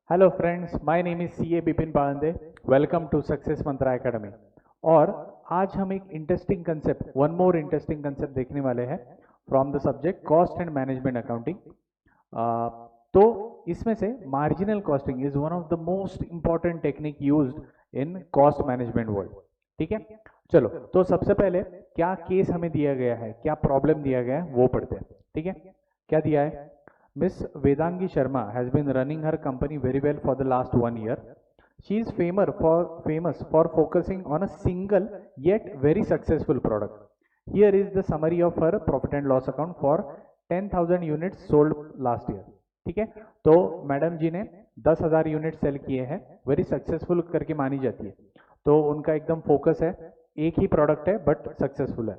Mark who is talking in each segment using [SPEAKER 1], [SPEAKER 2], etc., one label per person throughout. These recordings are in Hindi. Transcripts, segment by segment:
[SPEAKER 1] Hello friends, my name is C A Bipin Pandey. Welcome to success mantra academy. और आज हम एक interesting concept, one more interesting concept देखने वाले हैं from the subject cost and management accounting. तो इसमें से marginal costing is one of the most important technique used in cost management world. ठीक है, चलो तो सबसे पहले क्या केस हमें दिया गया है, क्या प्रॉब्लम दिया गया है वो पढ़ते हैं। ठीक है, क्या दिया है? Miss Vedangi Sharma has been running her company very well for the last 1 year. She is famous for focusing on a single yet very successful product. Here is the summary of her profit and loss account for 10,000 units sold last year. ठीक है, तो मैडम जी ने 10,000 यूनिट सेल किए हैं, वेरी सक्सेसफुल करके मानी जाती है। तो उनका एकदम फोकस है, एक ही प्रोडक्ट है बट सक्सेसफुल है।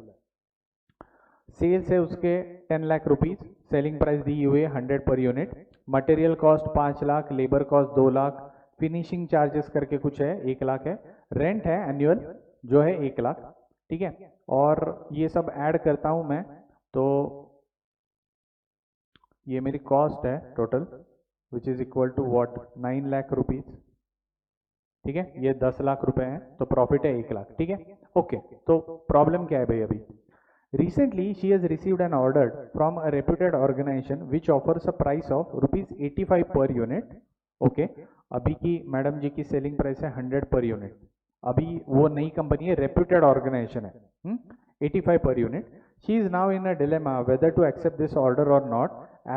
[SPEAKER 1] सेल्स है उसके 10 लाख रुपीज, सेलिंग प्राइस दी हुई है 100 per unit, material cost 5 lakh, labour cost 2 lakh, finishing charges करके कुछ है 1 लाख है, रेंट है एनुअल जो है 1 लाख। ठीक है, और ये सब ऐड करता हूं मैं तो ये मेरी कॉस्ट है total which is equal to what 9 lakh rupees. ठीक है, ये 10 लाख रुपए हैं तो प्रॉफिट है 1 लाख। ठीक है, ओके। तो प्रॉब्लम क्या है भाई? अभी recently she has received an order from a reputed organization which offers a price of rupees 85 per unit. Okay, अभी की मैडम जी की सेलिंग प्राइस है 100 पर यूनिट। अभी वो नई कंपनी है, रेप्यूटेड ऑर्गेनाइजेशन है। 85 per unit. She is now in a dilemma whether to accept this order और not,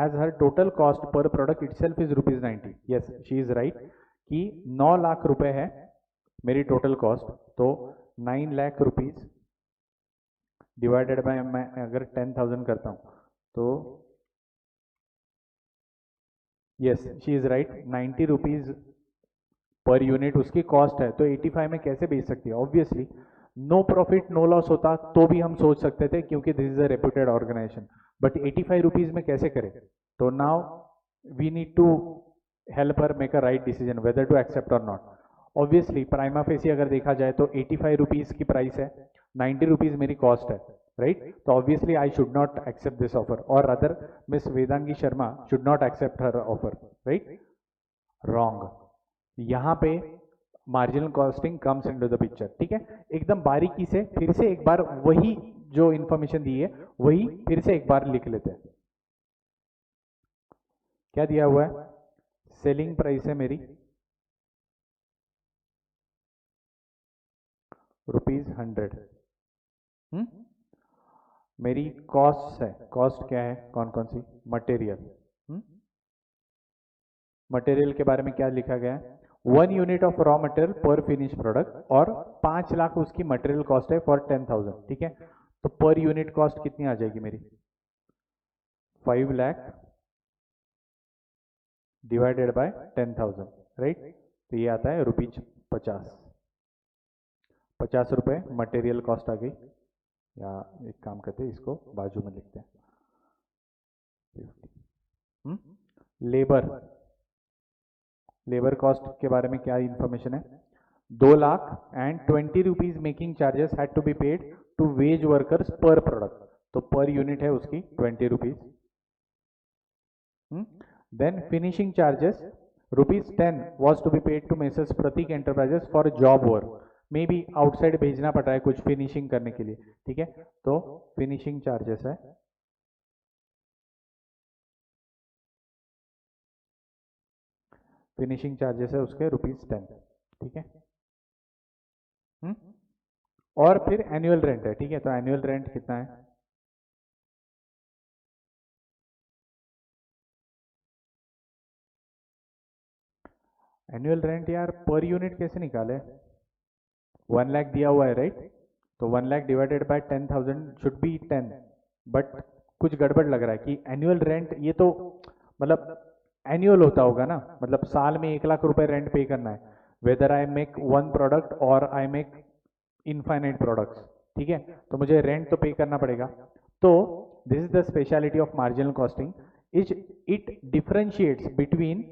[SPEAKER 1] as her total cost per product itself is rupees 90। Yes, she is right कि 9 लाख रुपए है मेरी टोटल कॉस्ट, तो 9 लाख रुपीज डिवाइडेड बाय, मैं अगर 10,000 करता हूं तो yes she is right 90 rupees पर यूनिट उसकी कॉस्ट है। तो 85 में कैसे बेच सकती है? Obviously no profit no loss होता तो भी हम सोच सकते थे क्योंकि this is a reputed organization, but 85 rupees में कैसे करें? तो now we need to help her make a right decision whether to accept और नॉट। ऑब्वियसली प्राइमा फेसी अगर देखा जाए तो 85 रुपीज की प्राइस है, 90 रुपीज मेरी कॉस्ट है, राइट? तो obviously I should not accept this offer, और other miss Vedangi Sharma should not accept her offer, right? Wrong. यहाँ पे marginal costing comes into the picture. ठीक है, एकदम बारीकी से फिर से एक बार वही जो इंफॉर्मेशन दी है वही फिर से एक बार लिख लेते हैं। क्या दिया हुआ है? सेलिंग प्राइस है मेरी ₹100। मेरी कॉस्ट है, कॉस्ट क्या है, कौन कौन सी? मटेरियल। मटेरियल के बारे में क्या लिखा गया है? 1 यूनिट ऑफ रॉ मटेरियल पर फिनिश प्रोडक्ट, और 5 लाख उसकी मटेरियल कॉस्ट है फॉर 10,000। ठीक है, तो पर यूनिट कॉस्ट कितनी आ जाएगी मेरी? 5 लाख डिवाइडेड बाय 10,000, राइट? तो ये आता है ₹50। 50 रुपये मटेरियल कॉस्ट आ गई, या एक काम करते हैं इसको बाजू में लिखते हैं 50। लेबर, लेबर कॉस्ट के बारे में क्या इंफॉर्मेशन है? 2 lakh and 20 rupees making charges had to be paid to wage workers per product, तो पर यूनिट है उसकी 20 rupees. Then finishing charges ₹10 was to be paid to messrs Prateek enterprises for job work, may be outside भेजना पड़ रहा है कुछ फिनिशिंग करने के लिए। ठीक है, तो फिनिशिंग चार्जेस है उसके ₹10। ठीक है, और फिर एनुअल रेंट है। ठीक है, तो एनुअल रेंट कितना है? एनुअल रेंट यार पर यूनिट कैसे निकाले? 1 लाख दिया हुआ है, राइट? तो 1 lakh divided by 10,000 should be 10, but कुछ गड़बड़ लग रहा है कि एनुअल रेंट, ये तो मतलब एनुअल होता होगा ना, मतलब साल में 1 लाख रुपए रेंट पे करना है, whether I make one product और आई मेक इनफाइनाइट प्रोडक्ट्स। ठीक है, तो मुझे रेंट तो पे करना पड़ेगा। तो this is the speciality of marginal costing, is it differentiates between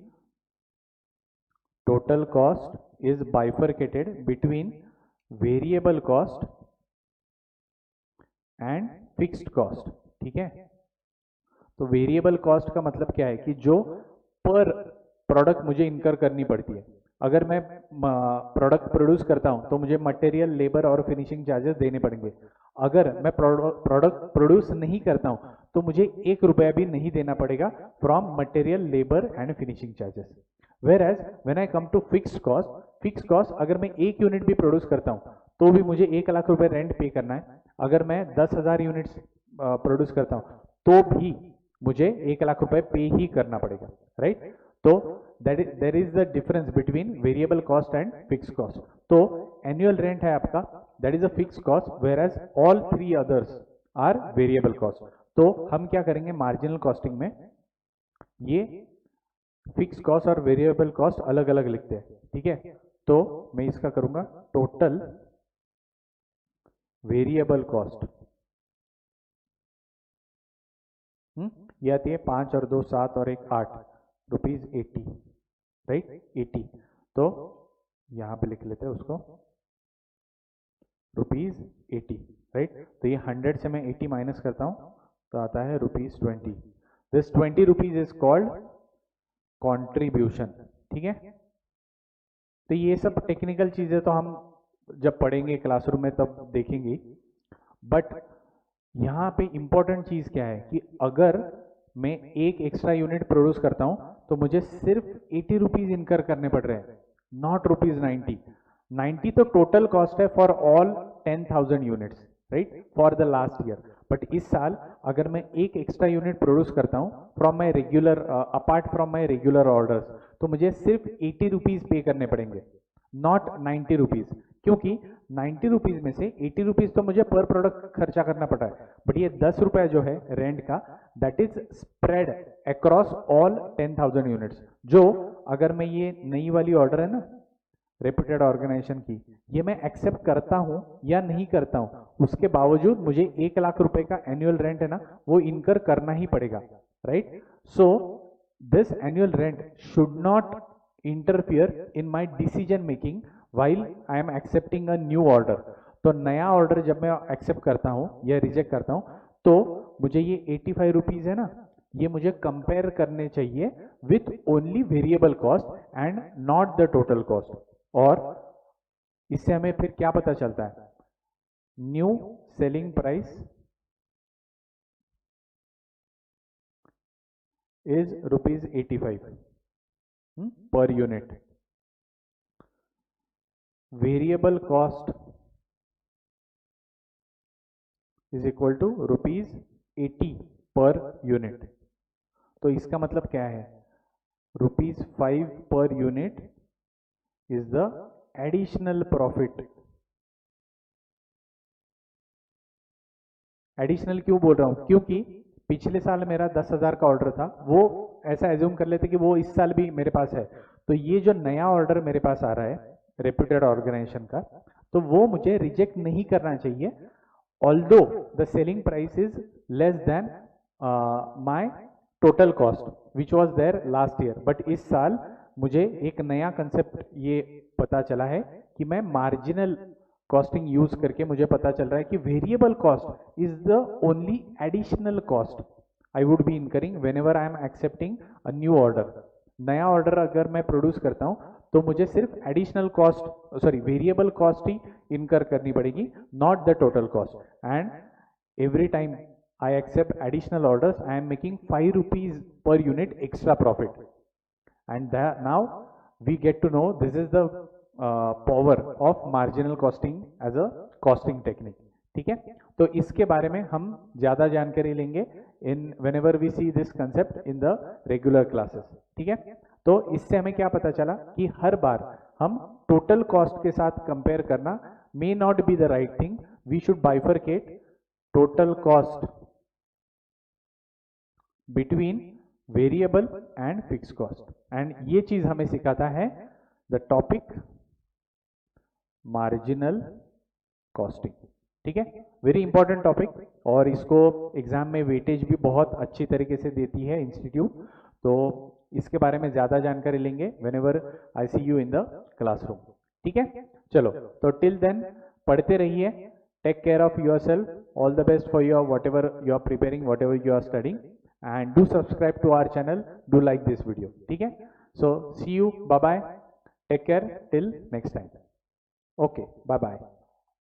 [SPEAKER 1] total cost is bifurcated between variable cost and fixed cost। ठीक है, तो वेरिएबल कॉस्ट का मतलब क्या है कि जो पर प्रोडक्ट मुझे इनकर करनी पड़ती है। अगर मैं प्रोडक्ट प्रोड्यूस करता हूं तो मुझे मटेरियल, लेबर और फिनिशिंग चार्जेस देने पड़ेंगे। अगर मैं प्रोडक्ट प्रोड्यूस नहीं करता हूं तो मुझे 1 रुपया भी नहीं देना पड़ेगा from material, labour and finishing charges. Whereas when I come to fix cost अगर मैं 1 यूनिट भी प्रोड्यूस करता हूं तो भी मुझे 1 लाख रुपए रेंट पे करना है। अगर मैं 10,000 यूनिट्स प्रोड्यूस करता हूं तो भी मुझे 1 लाख रुपए पे ही करना पड़ेगा, राइट? तो there is the difference between variable cost and fix cost. तो एनुअल रेंट है आपका, that is a fix cost, whereas all 3 others are variable cost. तो हम क्या करेंगे मार्जिनल कॉस्टिंग में, ये फिक्स कॉस्ट और वेरिएबल कॉस्ट अलग अलग लिखते हैं, ठीक है? तो मैं इसका करूंगा टोटल वेरिएबल कॉस्ट। ये आती है 5 और 2 7 और 1 8 ₹80, राइट? 80। तो यहां पे लिख लेते हैं उसको ₹80, राइट? तो ये 100 से मैं 80 माइनस करता हूं तो आता है ₹20। This 20 rupees is called contribution, ठीक है? तो ये सब टेक्निकल चीजें तो हम जब पढ़ेंगे क्लासरूम में तब देखेंगे, बट यहाँ पे इंपॉर्टेंट चीज क्या है कि अगर मैं एक एक्स्ट्रा यूनिट प्रोड्यूस करता हूं तो मुझे सिर्फ 80 रुपीज इनकर करने पड़ रहे हैं, नॉट ₹90। 90 तो टोटल कॉस्ट है for all 10,000 units, right, for the last year. But इस साल अगर मैं एक एक्स्ट्रा यूनिट प्रोड्यूस करता हूं from my regular, apart from my regular orders, तो मुझे सिर्फ 80 रुपीज पे करने पड़ेंगे, नॉट 90 रुपीज। क्योंकि 90 रुपीज में से 80 रुपीज तो मुझे पर प्रोडक्ट खर्चा करना पड़ा है, बट ये 10 रुपया जो है रेंट का, that is spread across all 10,000 units. जो अगर मैं ये नई वाली ऑर्डर है ना रेप्यूटेड ऑर्गेनाइजेशन की, ये मैं एक्सेप्ट करता हूं या नहीं करता हूं, उसके बावजूद मुझे 1 लाख रुपए का एनुअल रेंट है ना वो इनकर करना ही पड़ेगा, right? So this annual rent should not interfere in my decision making while I am accepting a new order. तो नया ऑर्डर जब मैं एक्सेप्ट करता हूं या रिजेक्ट करता हूं तो मुझे ये 85 रुपीज है ना, ये मुझे कंपेयर करने चाहिए with only variable cost and not the total cost. और इससे हमें फिर क्या पता चलता है, new selling price is ₹85 per unit, variable cost is equal to ₹80 per unit. तो इसका मतलब क्या है, ₹5 per unit is the additional profit. Additional क्यों बोल रहा हूं, क्योंकि पिछले साल मेरा 10,000 का ऑर्डर था, वो ऐसा एज्यूम कर लेते कि वो इस साल भी मेरे पास है। तो ये जो नया ऑर्डर मेरे पास आ रहा है रेप्यूटेड ऑर्गेनाइजेशन का, तो वो मुझे रिजेक्ट नहीं करना चाहिए, although the selling price is less than my total cost which was there last year. But इस साल मुझे एक नया कंसेप्ट ये पता चला है कि मैं मार्जिनल कॉस्टिंग यूज करके मुझे पता चल रहा है कि variable cost is the only additional cost I would be incurring whenever I am accepting a new order. नया ऑर्डर अगर मैं प्रोड्यूस करता हूं तो मुझे सिर्फ additional cost, sorry variable cost ही इनकर करनी पड़ेगी, not the total cost. And every time I accept additional orders I am making 5 rupees पर unit extra profit. And now we get to know this is the power of marginal costing as a costing technique, ठीक है? तो इसके बारे में हम ज्यादा जानकारी लेंगे इन whenever we see this concept in the regular classes, ठीक है? तो इससे हमें क्या पता चला कि हर बार हम टोटल कॉस्ट के साथ कंपेयर करना may not be the right thing, we should bifurcate total cost between variable and fix cost. And ये चीज हमें सिखाता है द टॉपिक मार्जिनल कॉस्टिंग, ठीक है? वेरी इंपॉर्टेंट टॉपिक, और इसको एग्जाम में वेटेज भी बहुत अच्छी तरीके से देती है इंस्टीट्यूट। तो इसके बारे में ज्यादा जानकारी लेंगे whenever I see you in the classroom, ठीक है? चलो, तो टिल देन पढ़ते रहिए, take care of yourself, all the best for your whatever you are preparing, whatever you are studying, and do subscribe to our channel, do like this video, ठीक है? So see you, bye bye, take care till next time. Okay, bye bye.